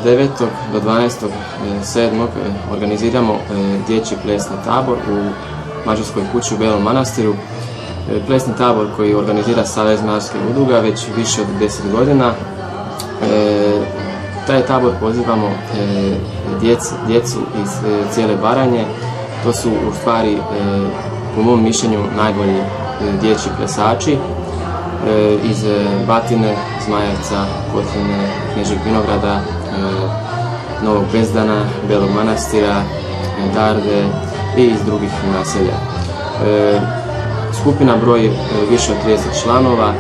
9. do 12.7. organiziramo dječji plesni tabor u Mađarskoj kući u Belom Manastiru. Plesni tabor koji organizira Savez mađarskih udruga već više od 10 godina. Taj tabor pozivamo djecu iz cijele Baranje. To su u stvari, po mom mišljenju, najbolji dječji plesači iz Batine, Zmajevca, Kotline, Knežeg Vinograda, Novog Bezdana, Belog Manastira, Darde i iz drugih naselja. Skupina broji više od 30 članova.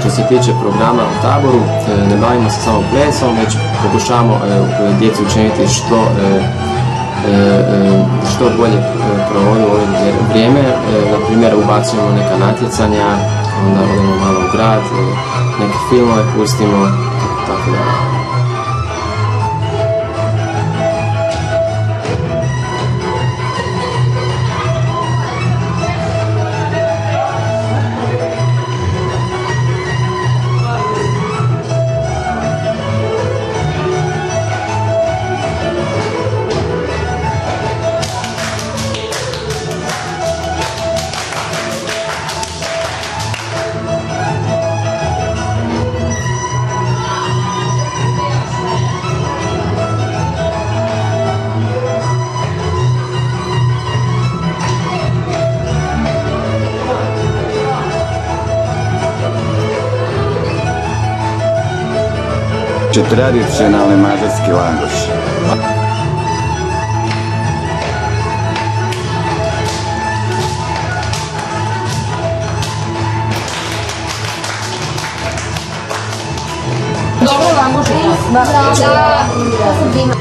Što se tiče programa u taboru, ne bavimo se samo plesom, već pokušavamo djecu učiniti što bolje provodu ovo vrijeme. Na primjer, ubacujemo neka natjecanja, onda odemo malo u grad, neke filmove pustimo, tako da. Tradicionalni mađarski langoš. Dobro langoš. Da.